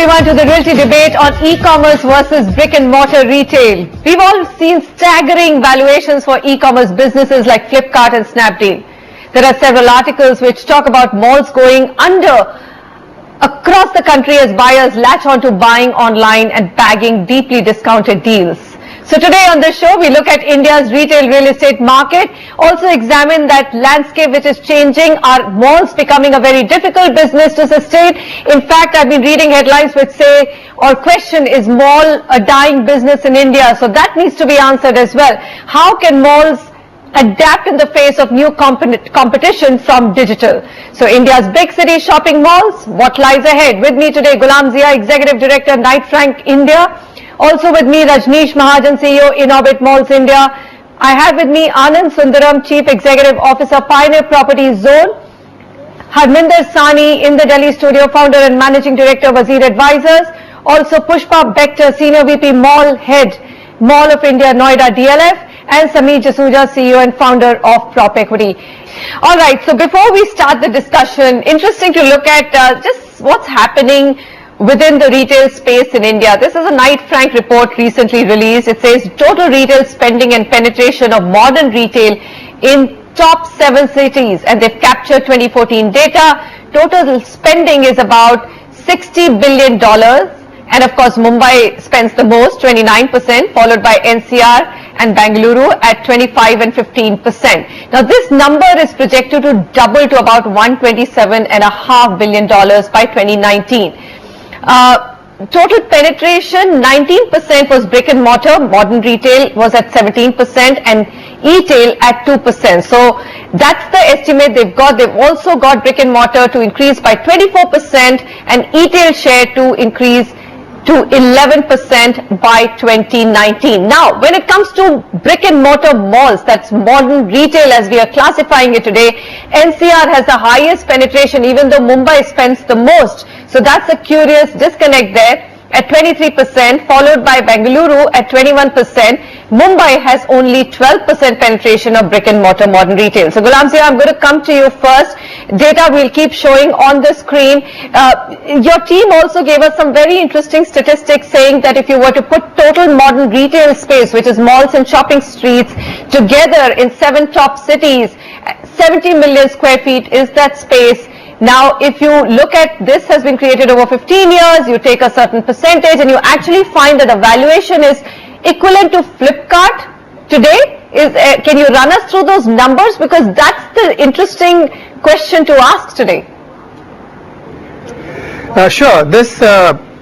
everyone to the Realty debate on e-commerce versus brick and mortar retail. We've all seen staggering valuations for e-commerce businesses like Flipkart and Snapdeal. There are several articles which talk about malls going under across the country as buyers latch on to buying online and bagging deeply discounted deals. So today on the show, we look at India's retail real estate market, also examine that landscape which is changing. Are malls becoming a very difficult business to sustain? In fact, I've been reading headlines which say or question, is mall a dying business in India? So that needs to be answered as well. How can malls adapt in the face of new competition from digital? So India's big city shopping malls, what lies ahead? With me today, Ghulam Zia, Executive Director, Knight Frank India. Also with me, Rajneesh Mahajan, CEO, Inorbit Malls India. I have with me Anand Sundaram, Chief Executive Officer, Pioneer Properties Zone. Harminder Sani in the Delhi studio, Founder and Managing Director, Wazir Advisors. Also Pushpa Bector, Senior VP, Mall Head, Mall of India, Noida, DLF. And Sameer Jasuja, CEO and Founder of Prop Equity. All right, so before we start the discussion, interesting to look at just what's happening within the retail space in India. This is a Knight Frank report recently released. It says total retail spending and penetration of modern retail in top 7 cities, and they've captured 2014 data. Total spending is about $60 billion. And of course, Mumbai spends the most, 29%, followed by NCR and Bengaluru at 25 and 15%. Now, this number is projected to double to about $127.5 billion by 2019. Total penetration, 19% was brick and mortar, modern retail was at 17%, and e-tail at 2%. So that's the estimate they've got. They've also got brick and mortar to increase by 24% and e-tail share to increase to 11% by 2019. Now, when it comes to brick and mortar malls, that's modern retail as we are classifying it today, NCR has the highest penetration even though Mumbai spends the most. So that's a curious disconnect there at 23%, followed by Bengaluru at 21%. Mumbai has only 12% penetration of brick and mortar modern retail. So Ghulam Zia, I'm going to come to you first. Data we'll keep showing on the screen. Your team also gave us some very interesting statistics saying that if you were to put total modern retail space, which is malls and shopping streets, together in 7 top cities, 70 million square feet is that space. Now, if you look at this has been created over 15 years, you take a certain percentage and you actually find that the valuation is equivalent to Flipkart today. Can you run us through those numbers? Because that's the interesting question to ask today. Sure. This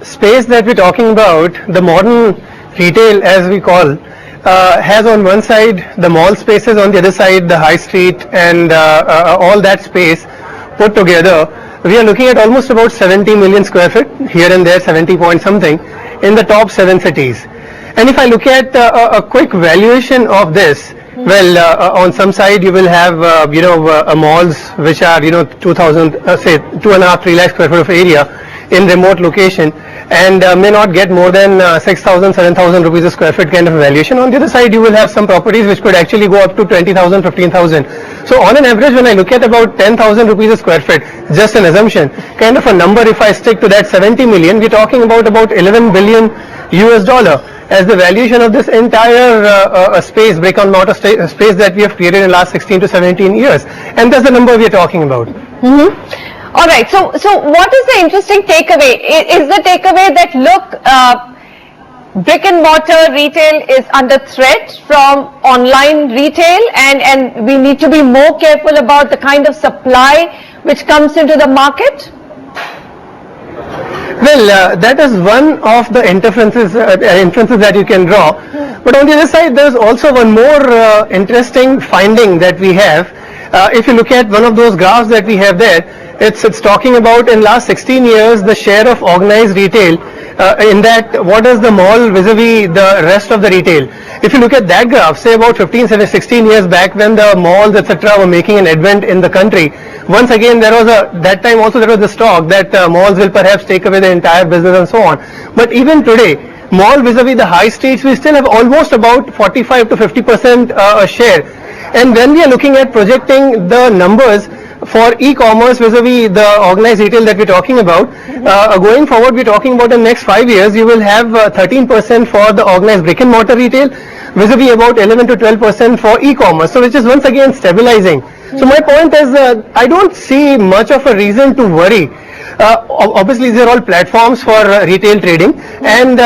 space that we're talking about, the modern retail as we call, has on one side the mall spaces, on the other side the high street, and all that space put together. We are looking at almost about 70 million square feet, here and there 70 point something, in the top 7 cities. And if I look at a quick valuation of this, well, on some side you will have, malls which are, 2,000, say 2.5-3 lakh square foot of area in remote location, and may not get more than 6,000, 7,000 rupees a square feet kind of valuation. On the other side, you will have some properties which could actually go up to 20,000, 15,000. So on an average, when I look at about 10,000 rupees a square feet, just an assumption, kind of a number, if I stick to that 70 million, we're talking about $11 billion US as the valuation of this entire space, brick and mortar space that we have created in the last 16 to 17 years. And that's the number we are talking about. All right. So what is the interesting takeaway? Is the takeaway that, look, brick and mortar retail is under threat from online retail, and we need to be more careful about the kind of supply which comes into the market? Well, that is one of the inferences that you can draw. But on the other side, there is also one more interesting finding that we have. If you look at one of those graphs that we have there, it's talking about in last 16 years the share of organized retail in that what is the mall vis-a-vis the rest of the retail. If you look at that graph, say about 15, 16 years back when the malls etc. were making an advent in the country, once again there was that time also there was this talk that malls will perhaps take away the entire business and so on. But even today, mall vis-a-vis the high streets, we still have almost about 45 to 50% share. And when we are looking at projecting the numbers for e-commerce vis-a-vis the organized retail that we're talking about, going forward we're talking about in the next 5 years, you will have 13% for the organized brick and mortar retail vis-a-vis about 11 to 12% for e-commerce, so which is once again stabilizing. So my point is, I don't see much of a reason to worry. Obviously these are all platforms for retail trading, and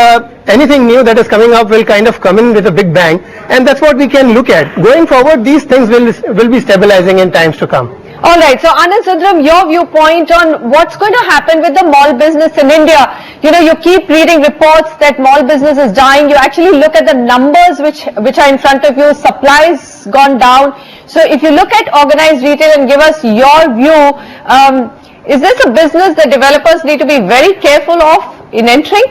anything new that is coming up will kind of come in with a big bang, and that's what we can look at. Going forward, these things will be stabilizing in times to come. All right, so Anand Sundaram, your viewpoint on what's going to happen with the mall business in India. You know, you keep reading reports that mall business is dying. You actually look at the numbers which are in front of you. Supply's gone down. So if you look at organized retail and give us your view, is this a business that developers need to be very careful of in entering?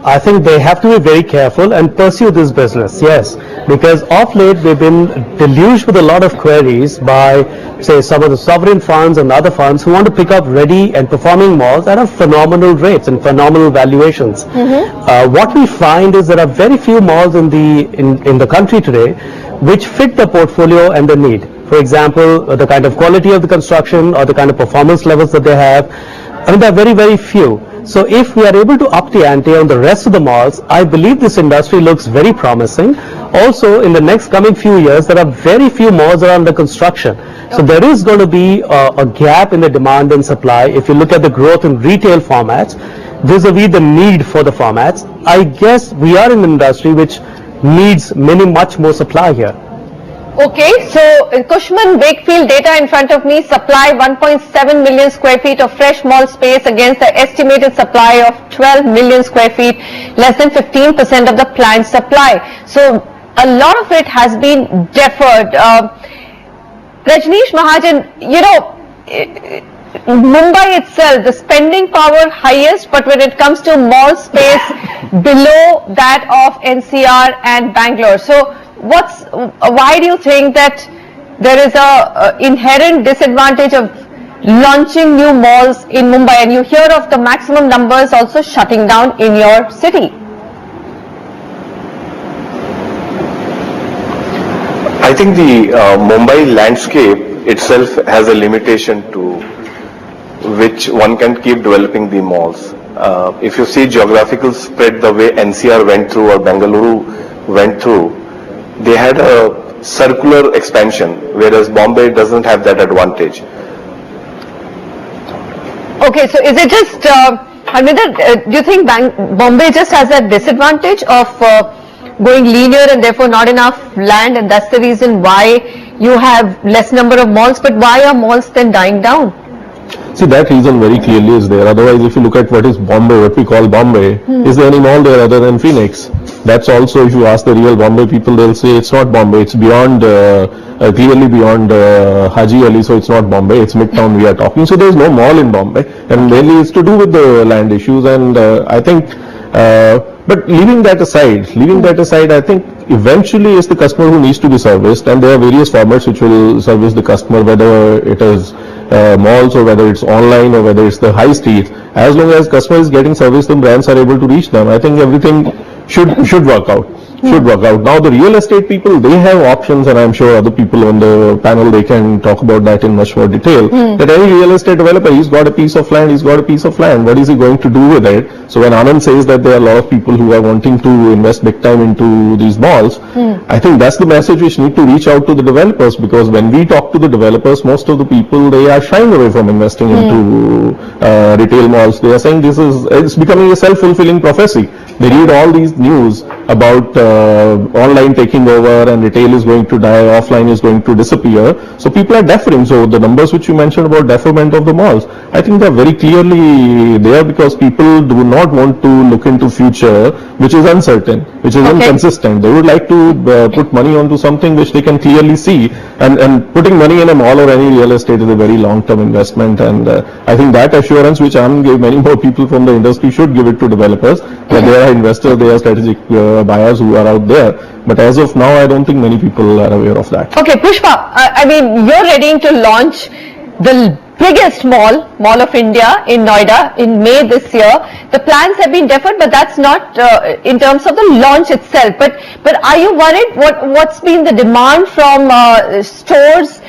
I think they have to be very careful and pursue this business, yes, because of late we've been deluged with a lot of queries by, say, some of the sovereign funds and other funds who want to pick up ready and performing malls at a phenomenal rates and phenomenal valuations. What we find is there are very few malls in the country today which fit the portfolio and the need. For example, the kind of quality of the construction or the kind of performance levels that they have, I mean, there are very, very few. So if we are able to up the ante on the rest of the malls, I believe this industry looks very promising. Also, in the next coming few years, there are very few malls that are under construction. So there is going to be a gap in the demand and supply. If you look at the growth in retail formats, vis-a-vis the need for the formats, I guess we are in an industry which needs much more supply here. Okay, so Cushman Wakefield data in front of me, supply 1.7 million square feet of fresh mall space against the estimated supply of 12 million square feet, less than 15% of the planned supply. So a lot of it has been deferred. Rajneesh Mahajan, you know, Mumbai itself, the spending power highest, but when it comes to mall space, below that of NCR and Bangalore. So why do you think that there is a inherent disadvantage of launching new malls in Mumbai, and you hear of the maximum numbers also shutting down in your city? I think the Mumbai landscape itself has a limitation to which one can keep developing the malls. If you see geographical spread the way NCR went through or Bengaluru went through, they had a circular expansion, whereas Bombay doesn't have that advantage. Okay, so is it just, do you think Bombay just has that disadvantage of going linear and therefore not enough land, and that's the reason why you have less number of malls? But why are malls then dying down? See, that reason very clearly is there. Otherwise, if you look at what is Bombay, what we call Bombay, is there any mall there other than Phoenix? That's also, if you ask the real Bombay people, they'll say it's not Bombay, it's beyond, clearly beyond Haji Ali, so it's not Bombay, it's Midtown we are talking. So there's no mall in Bombay, and mainly it's to do with the land issues, and I think, but leaving that aside, I think eventually it's the customer who needs to be serviced, and there are various formats which will service the customer, whether it is malls or whether it's online or whether it's the high street. As long as customer is getting service, the brands are able to reach them. I think everything should work out. Now the real estate people, they have options, and I'm sure other people on the panel, they can talk about that in much more detail. That any real estate developer, he's got a piece of land. What is he going to do with it? So when Anand says that there are a lot of people who are wanting to invest big time into these malls, I think that's the message which need to reach out to the developers, because when we talk to the developers, most of the people, they are shying away from investing into retail malls. They are saying it's becoming a self-fulfilling prophecy. They read all these news about online taking over and retail is going to die, offline is going to disappear. So people are deferring. So the numbers which you mentioned about deferment of the malls, I think they're very clearly there because people do not want to look into future which is uncertain, which is inconsistent. They would like to put money onto something which they can clearly see, and putting money in a mall or any real estate is a very long-term investment, and I think that assurance which Anand gave, many more people from the industry should give it to developers, that they are investors, they are strategic buyers who are out there. But as of now, I don't think many people are aware of that. Okay, Pushpa, I mean, you're ready to launch the biggest Mall of India in Noida in May this year. The plans have been deferred, but that's not in terms of the launch itself. But are you worried? What's been the demand from stores?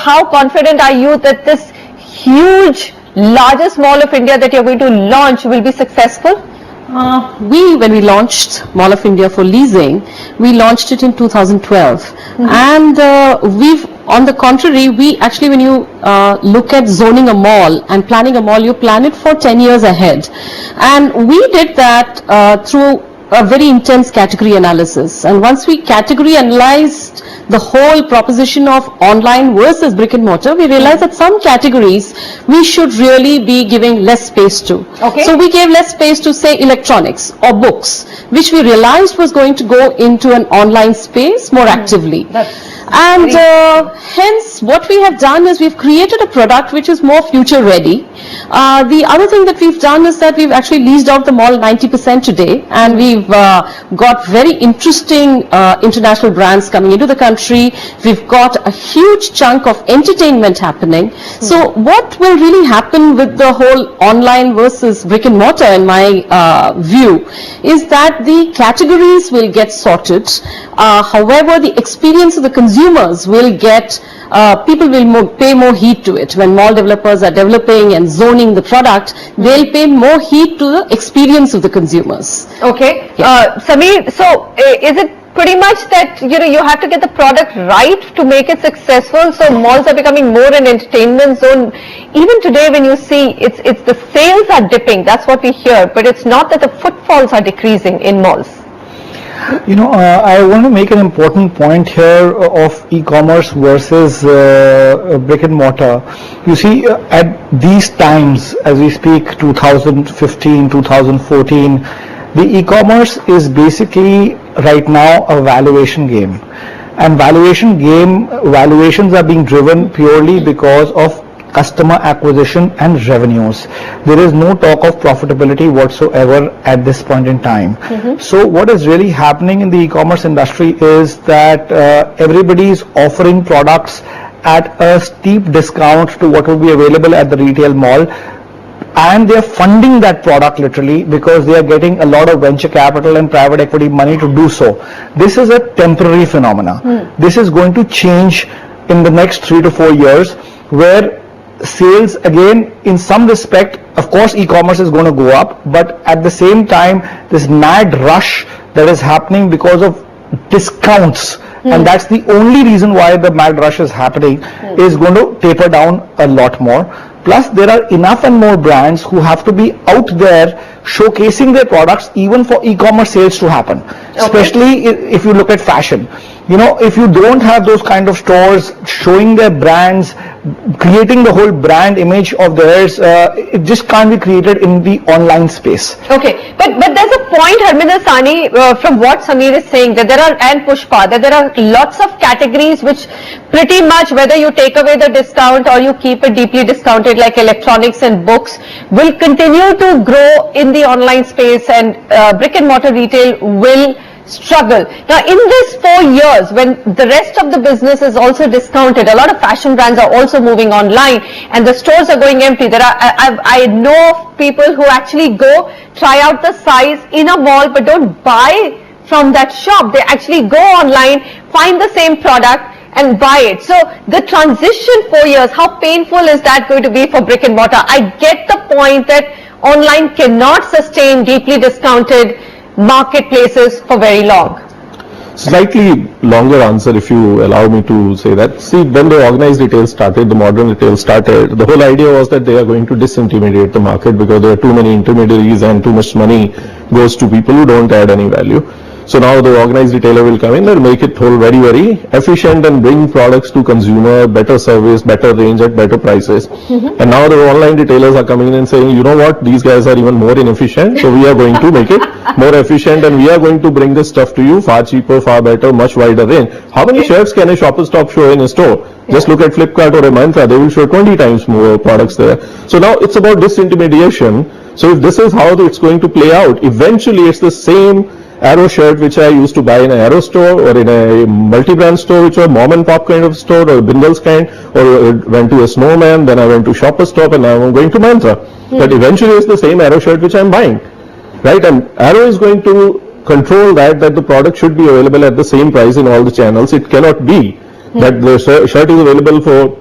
How confident are you that this huge, largest Mall of India that you're going to launch will be successful? When we launched Mall of India for leasing, we launched it in 2012. And on the contrary, we actually, when you look at zoning a mall and planning a mall, you plan it for 10 years ahead. And we did that through a very intense category analysis. And once we category analyzed the whole proposition of online versus brick and mortar, we realized that some categories we should really be giving less space to. Okay. So we gave less space to, say, electronics or books, which we realized was going to go into an online space more actively. And hence what we have done is we've created a product which is more future ready. The other thing that we've done is that we've actually leased out the mall 90% today, and we've got very interesting international brands coming into the country. We've got a huge chunk of entertainment happening. So what will really happen with the whole online versus brick and mortar, in my view, is that the categories will get sorted. However, the experience of the consumers will get, people will pay more heed to it. When mall developers are developing and zoning the product, they'll pay more heed to the experience of the consumers. Okay. Sameer, so is it pretty much that you have to get the product right to make it successful? So malls are becoming more an entertainment zone. Even today, when you see it's the sales are dipping, that's what we hear, but it's not that the footfalls are decreasing in malls. I want to make an important point here of e-commerce versus brick and mortar. You see, at these times, as we speak, 2015, 2014, the e-commerce is basically right now a valuation game. And valuations are being driven purely because of customer acquisition and revenues. There is no talk of profitability whatsoever at this point in time. So what is really happening in the e-commerce industry is that everybody is offering products at a steep discount to what will be available at the retail mall, and they are funding that product literally because they are getting a lot of venture capital and private equity money to do so. This is a temporary phenomena. This is going to change in the next 3 to 4 years, where sales again, in some respect, of course e-commerce is going to go up, but at the same time this mad rush that is happening because of discounts, and that's the only reason why the mad rush is happening, is going to taper down a lot more. Plus there are enough and more brands who have to be out there showcasing their products even for e-commerce sales to happen, especially if you look at fashion. If you don't have those kind of stores showing their brands, creating the whole brand image of theirs, it just can't be created in the online space. Okay, but there's a point, Harminder Sani, from what Sameer is saying, that and Pushpa, that there are lots of categories which pretty much, whether you take away the discount or you keep it deeply discounted, like electronics and books, will continue to grow in the online space, and brick and mortar retail will struggle. Now, in this 4 years, when the rest of the business is also discounted, a lot of fashion brands are also moving online, and the stores are going empty. I know of people who actually go try out the size in a mall, but don't buy from that shop. They actually go online, find the same product, and buy it. So the transition 4 years, how painful is that going to be for brick and mortar? I get the point that online cannot sustain deeply discounted marketplaces for very long. Slightly longer answer, if you allow me to say that. See, when the organized retail started, the modern retail started, the whole idea was that they are going to disintermediate the market because there are too many intermediaries and too much money goes to people who don't add any value. So now the organized retailer will come in and make it whole very, very efficient and bring products to consumer, better service, better range at better prices. And now the online retailers are coming in and saying, you know what, these guys are even more inefficient, so we are going to make it more efficient, and we are going to bring this stuff to you far cheaper, far better, much wider range. How many shelves can a Shoppers Stop show in a store? Just look at Flipkart or a Myntra, they will show 20 times more products there. So now it's about disintermediation. So if this is how it's going to play out, eventually it's the same Arrow shirt which I used to buy in an Arrow store or in a multi-brand store which was mom and pop kind of store or Bindals kind, or went to a Snowman, then I went to Shoppers Stop, and now I'm going to Mantra. But eventually it's the same Arrow shirt which I'm buying, right? And Arrow is going to control that the product should be available at the same price in all the channels. It cannot be that the shirt is available for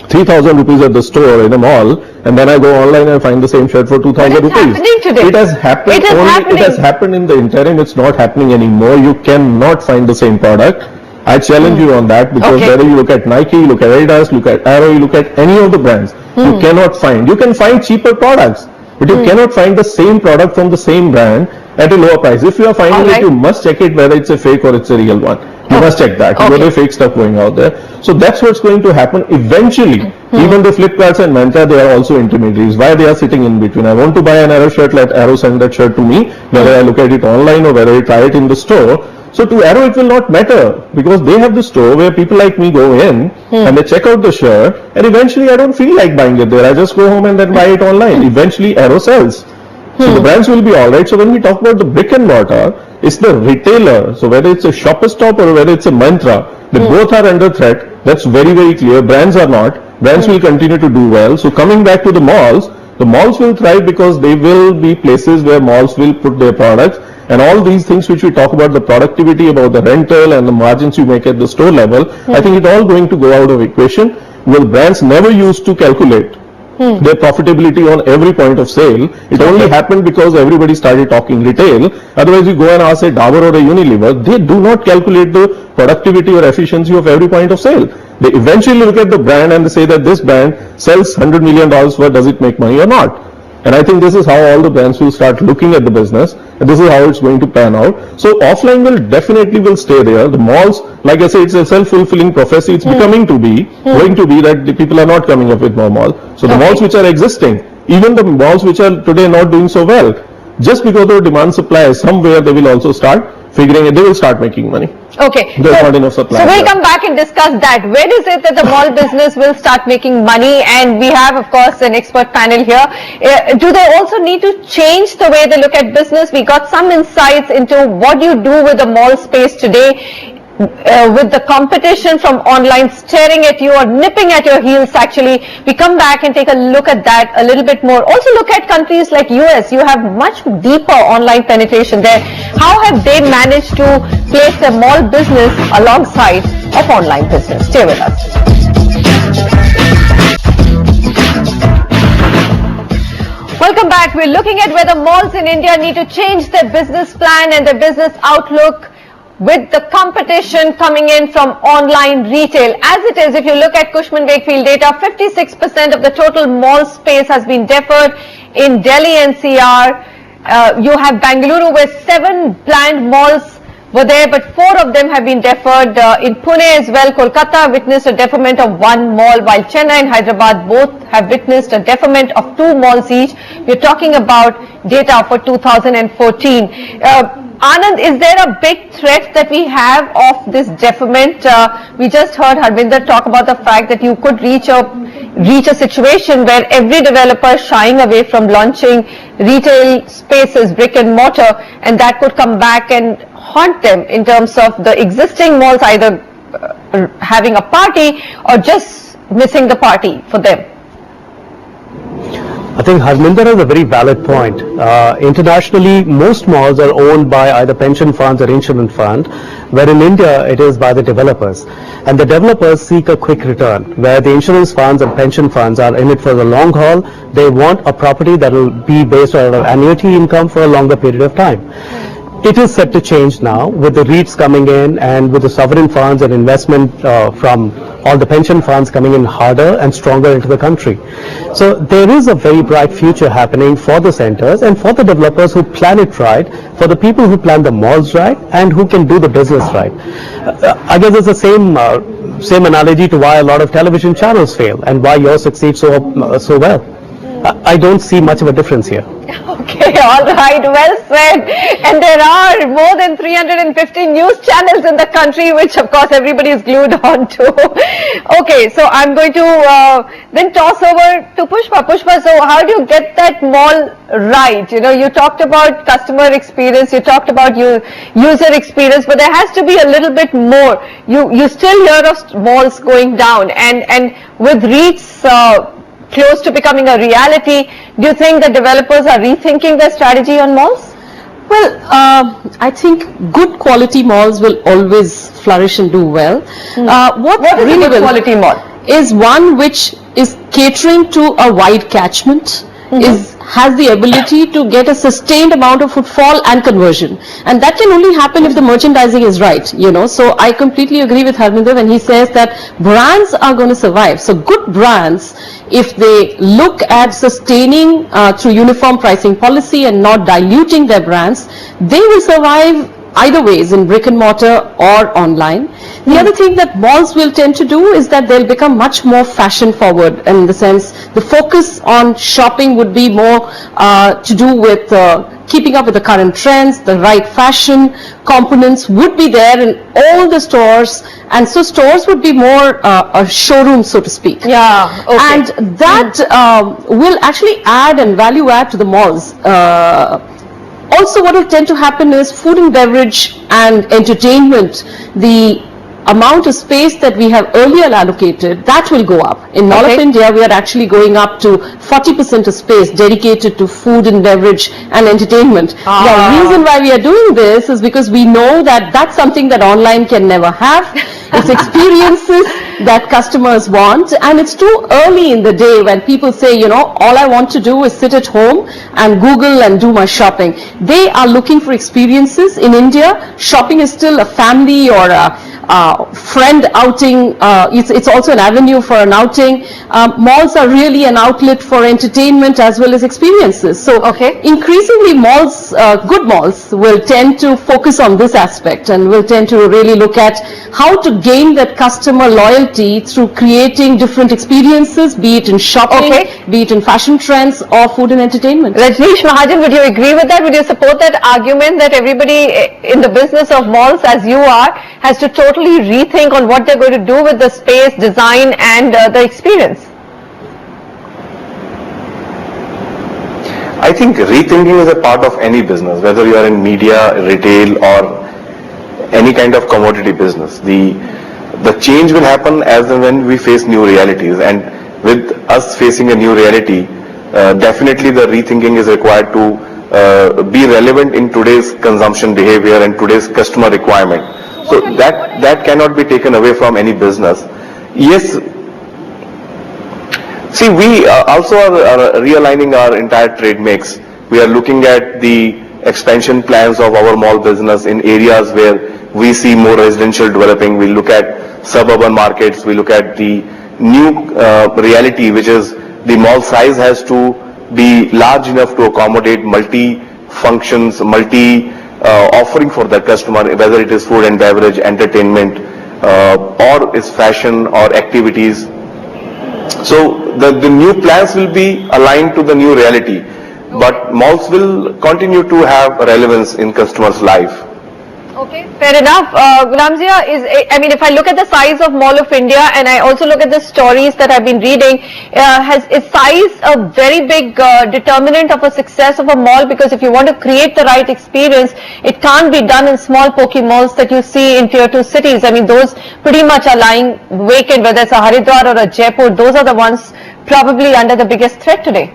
3,000 rupees at the store in a mall, and then I go online and find the same shirt for 2,000 rupees. Happening today. It has happened It has happened in the interim. It's not happening anymore. You cannot find the same product. I challenge you on that, because whether you look at Nike, you look at Adidas, look at Arrow, you look at any of the brands, you cannot find. You can find cheaper products, but you cannot find the same product from the same brand at a lower price. If you are finding it, you must check it whether it's a fake or it's a real one. You must check that. Because there is fake stuff going out there. So that's what's going to happen eventually. Even the Flipkarts and Myntra, they are also intermediaries. Why they are sitting in between? I want to buy an Arrow shirt, let Arrow send that shirt to me, whether I look at it online or whether I try it in the store. So to Arrow it will not matter, because they have the store where people like me go in and they check out the shirt, and eventually I don't feel like buying it there. I just go home and then buy it online. Eventually Arrow sells. So the brands will be alright. So when we talk about the brick and mortar, it's the retailer. So whether it's a Shoppers Stop or whether it's a Myntra, they both are under threat. That's very, very clear. Brands are not. Brands will continue to do well. So coming back to the malls will thrive because they will be places where malls will put their products, and all these things which we talk about, the productivity, about the rental and the margins you make at the store level, I think it's all going to go out of equation. Well, brands never used to calculate their profitability on every point of sale. It only happened because everybody started talking retail. Otherwise, you go and ask a Dabur or a Unilever, they do not calculate the productivity or efficiency of every point of sale. They eventually look at the brand and they say that this brand sells $100 million worth, does it make money or not? And I think this is how all the brands will start looking at the business, and this is how it's going to pan out. So offline will definitely stay there. The malls, like I say, it's a self-fulfilling prophecy. It's becoming to be, going to be that the people are not coming up with more malls. So the malls which are existing, even the malls which are today not doing so well, just because of demand supply, somewhere they will also start figuring it, they will start making money. Okay. There's not enough supply. So we'll come back and discuss that. When is it that the mall business will start making money? And we have, of course, an expert panel here. Do they also need to change the way they look at business? We got some insights into what you do with the mall space today. With the competition from online staring at you or nipping at your heels, actually, we come back and take a look at that a little bit more. Also look at countries like US. You have much deeper online penetration there. How have they managed to place their mall business alongside of online business? Stay with us. Welcome back. We're looking at whether malls in India need to change their business plan and their business outlook with the competition coming in from online retail. As it is, if you look at Cushman Wakefield data, 56% of the total mall space has been deferred in Delhi NCR. You have Bengaluru where 7 planned malls were there, but 4 of them have been deferred. In Pune as well, Kolkata witnessed a deferment of 1 mall, while Chennai and Hyderabad both have witnessed a deferment of 2 malls each. We're talking about data for 2014. Anand, is there a big threat that we have of this deferment? We just heard Harvinder talk about the fact that you could reach a situation where every developer is shying away from launching retail spaces, brick and mortar, and that could come back and haunt them in terms of the existing malls either having a party or just missing the party for them. I think Harminder has a very valid point. Internationally, most malls are owned by either pension funds or insurance fund, where in India it is by the developers. And the developers seek a quick return, where the insurance funds and pension funds are in it for the long haul. They want a property that will be based on an annuity income for a longer period of time. It is set to change now with the REITs coming in and with the sovereign funds and investment from all the pension funds coming in harder and stronger into the country. So there is a very bright future happening for the centers and for the developers who plan it right, for the people who plan the malls right, and who can do the business right. I guess it's the same analogy to why a lot of television channels fail and why yours succeeds so well. I don't see much of a difference here. Okay, all right, well said. And there are more than 350 news channels in the country, which of course everybody is glued on to. Okay, so I'm going to then toss over to Pushpa. Pushpa, so how do you get that mall right? You know, you talked about customer experience, you talked about user experience, but there has to be a little bit more. You still hear of malls going down, and with REITs close to becoming a reality, do you think the developers are rethinking their strategy on malls? Well, I think good quality malls will always flourish and do well. What is really a good quality mall? Is one which is catering to a wide catchment, has the ability to get a sustained amount of footfall and conversion, and that can only happen if the merchandising is right, you know. So I completely agree with Harminder when he says that brands are going to survive. So good brands, if they look at sustaining through uniform pricing policy and not diluting their brands, they will survive either ways, in brick and mortar or online. The other thing that malls will tend to do is that they'll become much more fashion forward, in the sense the focus on shopping would be more to do with keeping up with the current trends. The right fashion components would be there in all the stores, and so stores would be more a showroom, so to speak. Yeah, okay. And that will actually add and value add to the malls. Also, what will tend to happen is food and beverage and entertainment, the amount of space that we have earlier allocated, that will go up. In Mall of India, we are actually going up to 40% of space dedicated to food and beverage and entertainment. The reason why we are doing this is because we know that that's something that online can never have. It's experiences that customers want, and it's too early in the day when people say, you know, all I want to do is sit at home and Google and do my shopping. They are looking for experiences. In India, shopping is still a family or a friend outing. It's also an avenue for an outing. Malls are really an outlet for entertainment as well as experiences. So increasingly malls, good malls, will tend to focus on this aspect and will tend to really look at how to gain that customer loyalty through creating different experiences, be it in shopping, be it in fashion trends or food and entertainment. Rajneesh Mahajan, would you agree with that? Would you support that argument that everybody in the business of malls, as you are, has to totally rethink on what they're going to do with the space, design and the experience? I think rethinking is a part of any business, whether you are in media, retail or any kind of commodity business. The change will happen as and when we face new realities, and with us facing a new reality, definitely the rethinking is required to be relevant in today's consumption behavior and today's customer requirement. So that cannot be taken away from any business. Yes, see, we also are realigning our entire trade mix. We are looking at the expansion plans of our mall business in areas where we see more residential developing. We look at suburban markets. We look at the new reality, which is the mall size has to be large enough to accommodate multi-functions, offering for the customer, whether it is food and beverage, entertainment, or is fashion or activities. So the new plans will be aligned to the new reality, but malls will continue to have relevance in customers' life. Okay, fair enough. Gulamzia, I mean, if I look at the size of Mall of India and I also look at the stories that I've been reading, is size a very big determinant of a success of a mall? Because if you want to create the right experience, it can't be done in small pokey malls that you see in tier 2 cities. I mean, those pretty much are lying vacant, whether it's a Haridwar or a Jaipur. Those are the ones probably under the biggest threat today.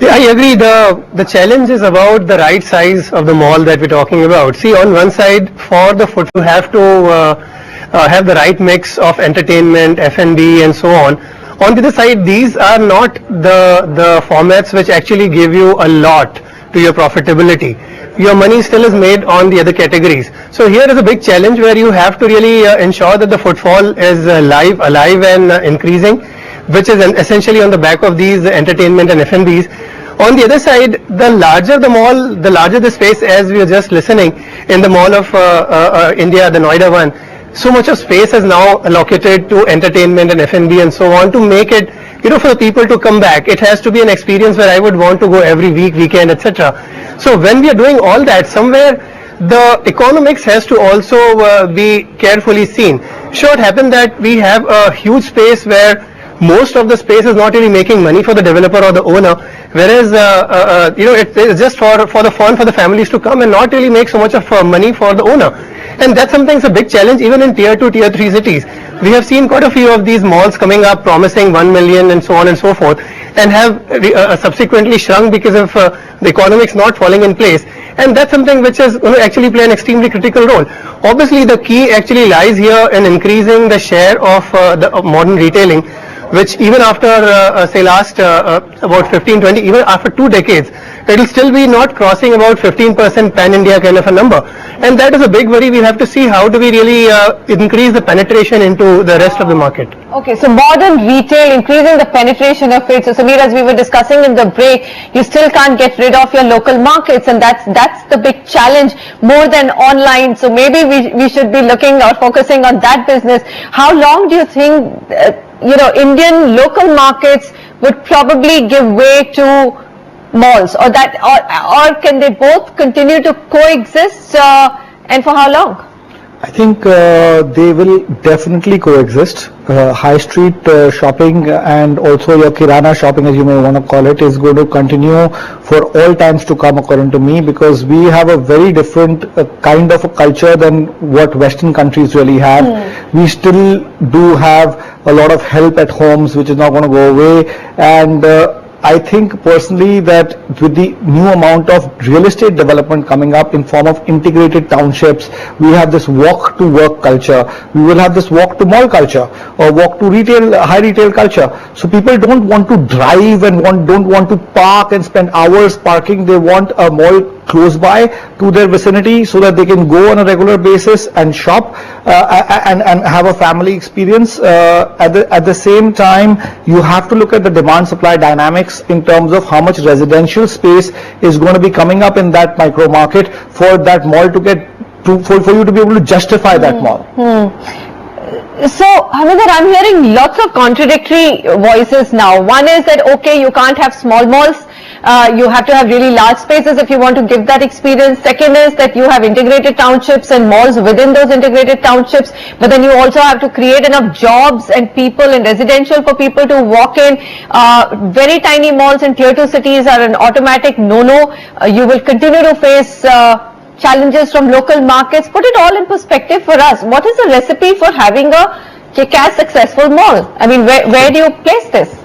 Yeah, I agree. The challenge is about the right size of the mall that we're talking about. See, on one side, for the foot, you have to have the right mix of entertainment, F&B, and so on. On the other side, these are not the formats which actually give you a lot to your profitability. Your money still is made on the other categories. So here is a big challenge where you have to really ensure that the footfall is alive and increasing, which is essentially on the back of these entertainment and F&Bs. On the other side, the larger the mall, the larger the space, as we were just listening in the Mall of India, the Noida one, so much of space is now allocated to entertainment and F&B and so on to make it for the people to come back. It has to be an experience where I would want to go every week, weekend, etc. So when we are doing all that, somewhere the economics has to also be carefully seen. Sure, it happened that we have a huge space where most of the space is not really making money for the developer or the owner, whereas it's just for the fun for the families to come and not really make so much of money for the owner. And that's something that's a big challenge even in tier 2, tier 3 cities. We have seen quite a few of these malls coming up promising 1 million and so on and so forth, and have subsequently shrunk because of the economics not falling in place. And that's something which is going to actually play an extremely critical role. Obviously, the key actually lies here in increasing the share of the modern retailing, which even after say last about 15-20, even after 2 decades, it will still be not crossing about 15% pan-India kind of a number. And that is a big worry. We'll have to see how do we really increase the penetration into the rest of the market. Okay, so modern retail, increasing the penetration of it. So Sameer, as we were discussing in the break, you still can't get rid of your local markets, and that's the big challenge more than online. So maybe we should be looking or focusing on that business. How long do you think Indian local markets would probably give way to malls, or can they both continue to coexist, and for how long? I think they will definitely coexist. High street shopping and also your kirana shopping, as you may want to call it, is going to continue for all times to come, according to me, because we have a very different kind of a culture than what Western countries really have. We still do have a lot of help at homes, which is not going to go away, and I think personally that with the new amount of real estate development coming up in form of integrated townships, we have this walk to work culture, we will have this walk to mall culture, or walk to retail, high retail culture. So people don't want to drive and don't want to park and spend hours parking. They want a mall close by to their vicinity so that they can go on a regular basis and shop and have a family experience. At the same time, you have to look at the demand supply dynamics in terms of how much residential space is going to be coming up in that micro market for that mall to get for you to be able to justify that mall. So, Haminder, I'm hearing lots of contradictory voices now. One is that, okay, you can't have small malls. You have to have really large spaces if you want to give that experience. Second is that you have integrated townships and malls within those integrated townships, but then you also have to create enough jobs and people and residential for people to walk in. Very tiny malls in tier 2 cities are an automatic no-no. You will continue to face challenges from local markets. Put it all in perspective for us. What is the recipe for having a kick-ass successful mall? I mean, where do you place this?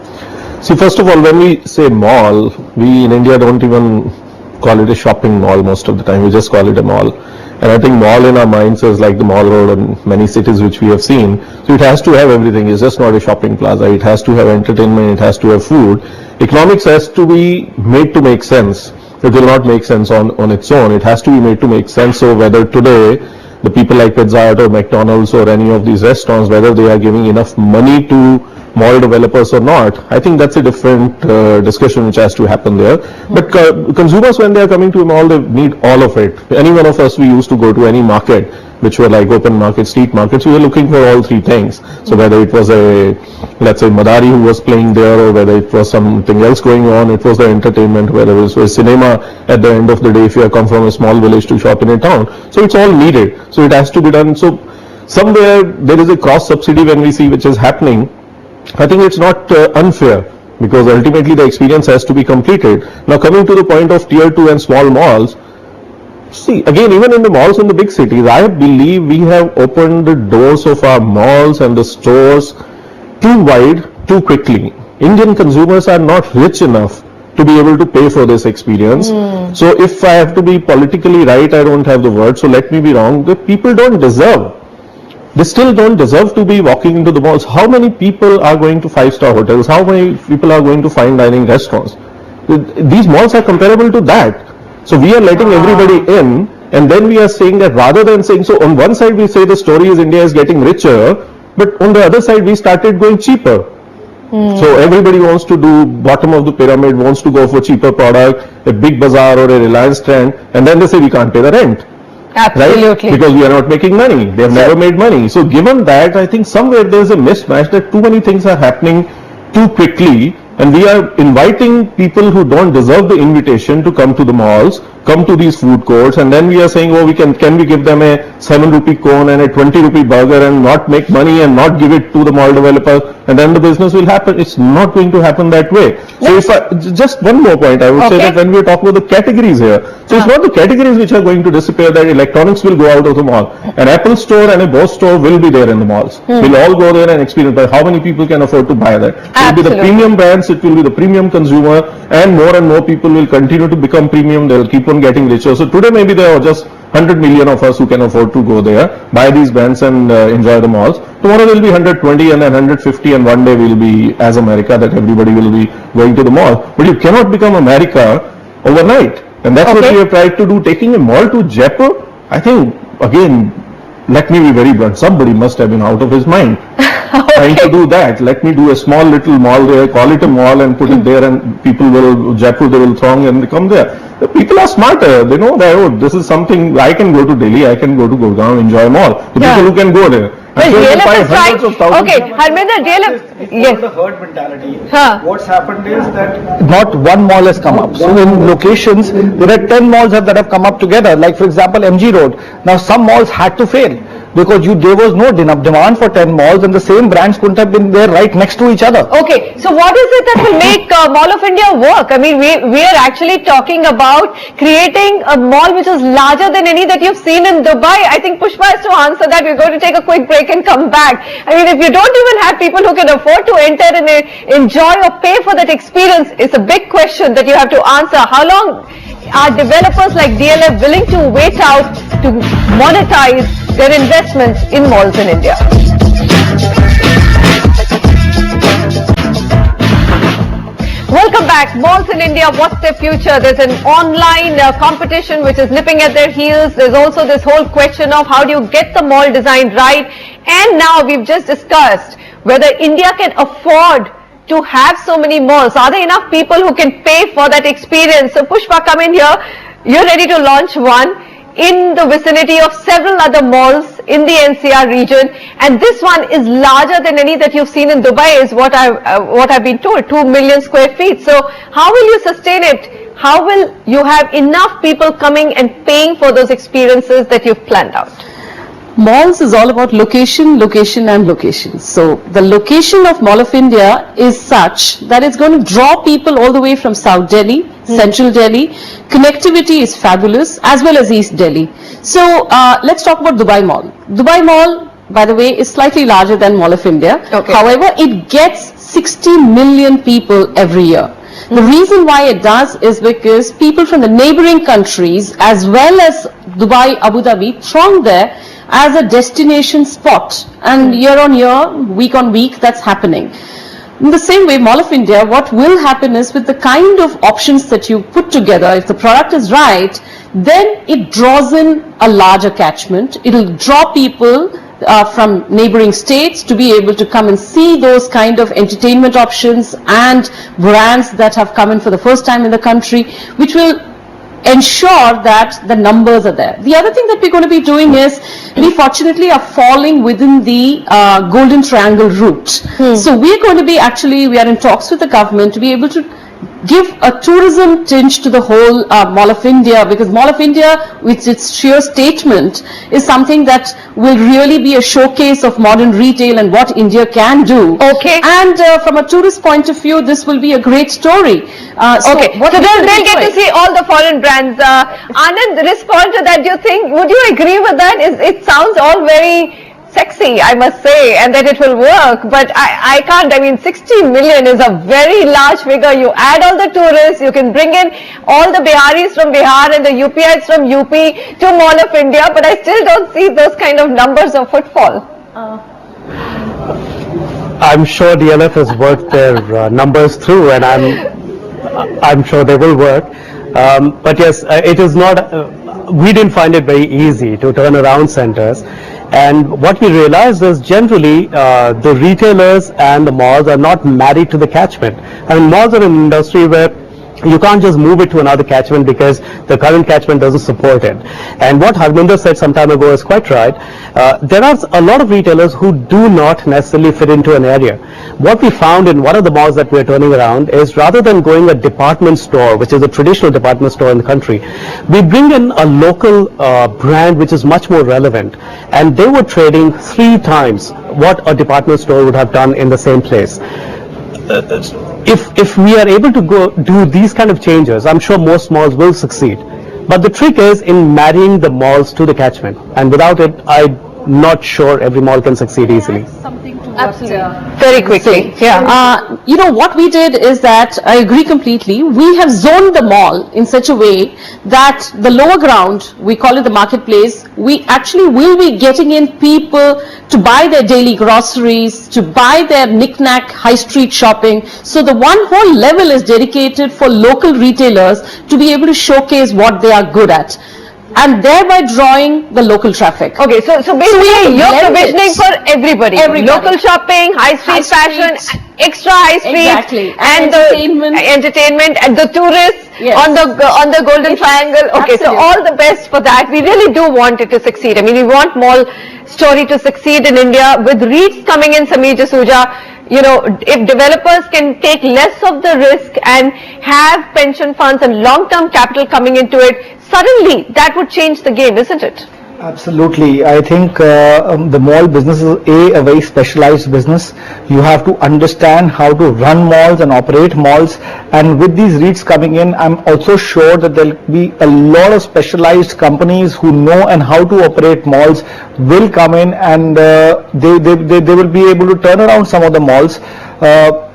See, first of all, when we say mall, we in India don't even call it a shopping mall most of the time. We just call it a mall. And I think mall in our minds is like the Mall Road in many cities which we have seen. So it has to have everything. It's just not a shopping plaza. It has to have entertainment. It has to have food. Economics has to be made to make sense. It will not make sense on its own. It has to be made to make sense. So whether today the people like Pizza Hut or McDonald's or any of these restaurants, whether they are giving enough money to mall developers or not, I think that's a different discussion which has to happen there. But consumers, when they are coming to a mall, they need all of it. Any one of us, we used to go to any market, which were like open market, street markets, we were looking for all three things. So whether it was let's say Madari who was playing there, or whether it was something else going on, it was the entertainment, whether it was a cinema at the end of the day if you come from a small village to shop in a town. So it's all needed. So it has to be done. So somewhere there is a cross subsidy when we see which is happening. I think it's not unfair, because ultimately the experience has to be completed. Now coming to the point of tier 2 and small malls, see again, even in the malls in the big cities, I believe we have opened the doors of our malls and the stores too wide, too quickly. Indian consumers are not rich enough to be able to pay for this experience. So if I have to be politically right, I don't have the word, so let me be wrong, the people don't deserve. They still don't deserve to be walking into the malls. How many people are going to 5-star hotels? How many people are going to fine dining restaurants? These malls are comparable to that. So we are letting everybody in, and then we are saying that rather than saying, so on one side we say the story is India is getting richer, but on the other side we started going cheaper. So everybody wants to do bottom of the pyramid, wants to go for cheaper product, a big bazaar or a Reliance trend, and then they say we can't pay the rent. Absolutely. Right? Because we are not making money. They have never made money. So given that, I think somewhere there is a mismatch that too many things are happening too quickly, and we are inviting people who don't deserve the invitation to come to the malls, come to these food courts, and then we are saying, oh, can we give them a 7 rupee cone and a 20 rupee burger and not make money and not give it to the mall developer, and then the business will happen. It's not going to happen that way. So just one more point, I would say that when we are talking about the categories here, so it's not the categories which are going to disappear, that electronics will go out of the mall. An Apple store and a Bose store will be there in the malls. We'll all go there and experience, but how many people can afford to buy that? It will be the premium brands, it will be the premium consumer, and more people will continue to become premium. They'll keep on getting richer. So today maybe there are just 100 million of us who can afford to go there, buy these brands and enjoy the malls. Tomorrow there will be 120 and then 150, and one day will be as America, that everybody will be going to the mall. But you cannot become America overnight. And that's what we have tried to do. Taking a mall to Jaipur, I think, again, let me be very blunt, somebody must have been out of his mind trying to do that. Let me do a small little mall there, call it a mall and put it there, and people will, Jaipur, they will throng and they come there. The people are smarter. They know that, oh, this is something, I can go to Delhi, I can go to Gurgaon, enjoy mall. The people who can go there. Well, DLF is trying. Okay, Harminder, DLF. Yes. The herd mentality. What's happened is that not one mall has come up. So in locations, there are 10 malls that have come up together. Like for example, MG Road. Now some malls had to fail because there was no demand for 10 malls, and the same brands couldn't have been there right next to each other. Okay, so what is it that will make Mall of India work? I mean, we are actually talking about creating a mall which is larger than any that you've seen in Dubai. I think Pushpa has to answer that. We're going to take a quick break and come back. I mean, if you don't even have people who can afford to enter and enjoy or pay for that experience, it's a big question that you have to answer. How long are developers like DLF willing to wait out to monetize their investments in malls in India? Welcome back. Malls in India, what's their future? There's an online competition which is nipping at their heels. There's also this whole question of how do you get the mall design right. And now we've just discussed whether India can afford to have so many malls. Are there enough people who can pay for that experience? So Pushpa, come in here. You're ready to launch one in the vicinity of several other malls in the NCR region, and this one is larger than any that you've seen in Dubai, is what I've been told, 2 million square feet. So how will you sustain it? How will you have enough people coming and paying for those experiences that you've planned out? Malls is all about location, location and location. So the location of Mall of India is such that it's going to draw people all the way from South Delhi, Central Delhi. Connectivity is fabulous, as well as East Delhi. So let's talk about Dubai Mall. Dubai Mall, by the way, is slightly larger than Mall of India. Okay. However, it gets 60 million people every year. The reason why it does is because people from the neighboring countries as well as Dubai, Abu Dhabi throng there as a destination spot, and year on year, week on week, that's happening. In the same way, Mall of India, what will happen is with the kind of options that you put together, if the product is right, then it draws in a larger catchment. It will draw people from neighboring states to be able to come and see those kind of entertainment options and brands that have come in for the first time in the country, which will ensure that the numbers are there. The other thing that we're going to be doing is, we fortunately are falling within the Golden Triangle route. So we're going to be we are in talks with the government to be able to give a tourism tinge to the whole Mall of India, because Mall of India, with its sheer statement, is something that will really be a showcase of modern retail and what India can do. Okay. And from a tourist point of view, this will be a great story. So they'll get to see all the foreign brands. Anand, respond to that. Would you agree with that? It sounds all very sexy, I must say, and that it will work, but I can't. I mean, 60 million is a very large figure. You add all the tourists, you can bring in all the Biharis from Bihar and the UPites from UP to Mall of India, but I still don't see those kind of numbers of footfall. I'm sure DLF has worked their numbers through, and I'm sure they will work. But yes, it is not. We didn't find it very easy to turn around centers. And what we realized is generally the retailers and the malls are not married to the catchment. I mean, malls are an industry where You can't just move it to another catchment because the current catchment doesn't support it. And what Harminder said some time ago is quite right. There are a lot of retailers who do not necessarily fit into an area. What we found in one of the malls that we're turning around is rather than going a department store, which is a traditional department store in the country, we bring in a local brand which is much more relevant. And they were trading 3 times what a department store would have done in the same place. If we are able to go do these kind of changes, I'm sure most malls will succeed. But the trick is in marrying the malls to the catchment, and without it, I'm not sure every mall can succeed easily. Absolutely. Very quickly. Yeah. You know, what we did is that, I agree completely, we have zoned the mall in such a way that the lower ground, we call it the marketplace, we actually will be getting in people to buy their daily groceries, to buy their knick-knack high street shopping. So the one whole level is dedicated for local retailers to be able to showcase what they are good at, and thereby drawing the local traffic. Okay, so basically you're provisioning for everybody. Everybody. Local shopping, high street fashion, extra high street, Exactly. and Entertainment. the entertainment, and the tourists Yes. on the Golden Triangle. Okay, so Absolutely. all the best for that. We really do want it to succeed. I mean, we want mall story to succeed in India. With REITs coming in, Sameer D'Souza, you know, if developers can take less of the risk and have pension funds and long-term capital coming into it, suddenly that would change the game, isn't it? Absolutely. I think the mall business is a very specialized business. You have to understand how to run malls and operate malls, and with these REITs coming in, I'm also sure that there will be a lot of specialized companies who know and how to operate malls will come in, and they will be able to turn around some of the malls.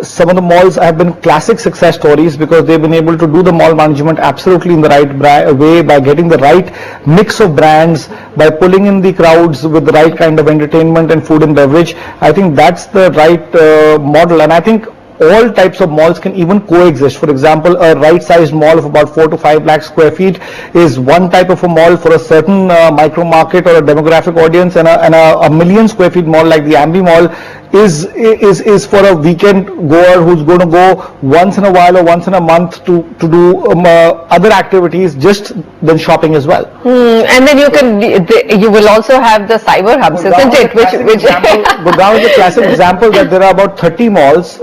Some of the malls have been classic success stories because they've been able to do the mall management absolutely in the right way, by getting the right mix of brands, by pulling in the crowds with the right kind of entertainment and food and beverage. I think that's the right model, and I think all types of malls can even coexist. For example, a right-sized mall of about 4 to 5 lakh square feet is one type of a mall for a certain micro market or a demographic audience, and a million square feet mall like the Ambi Mall is for a weekend goer who's going to go once in a while or once in a month to do other activities just than shopping as well. And then you will also have the cyber hubs, isn't it? Gurgaon is a classic example that there are about 30 malls.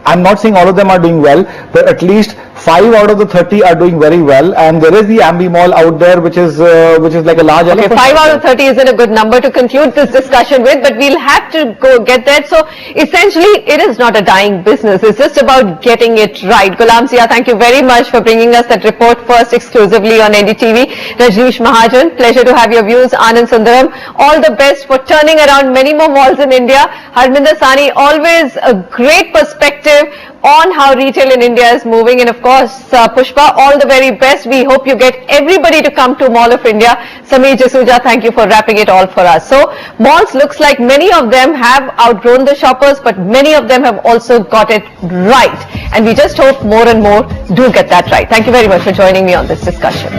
I'm not saying all of them are doing well, but at least 5 out of the 30 are doing very well, and there is the Ambi Mall out there, which is like a large elephant. 5 out of 30 isn't a good number to conclude this discussion with, but we'll have to go get there. So essentially, it is not a dying business. It's just about getting it right. Ghulam Zia, thank you very much for bringing us that report first exclusively on NDTV. Rajneesh Mahajan, pleasure to have your views. Anand Sundaram, all the best for turning around many more malls in India. Harminder Sahni, always a great perspective on how retail in India is moving, and of course Pushpa, all the very best. We hope you get everybody to come to Mall of India. Sameer D'Souza, thank you for wrapping it all for us. So malls, looks like many of them have outgrown the shoppers, but many of them have also got it right, and we just hope more and more do get that right. Thank you very much for joining me on this discussion.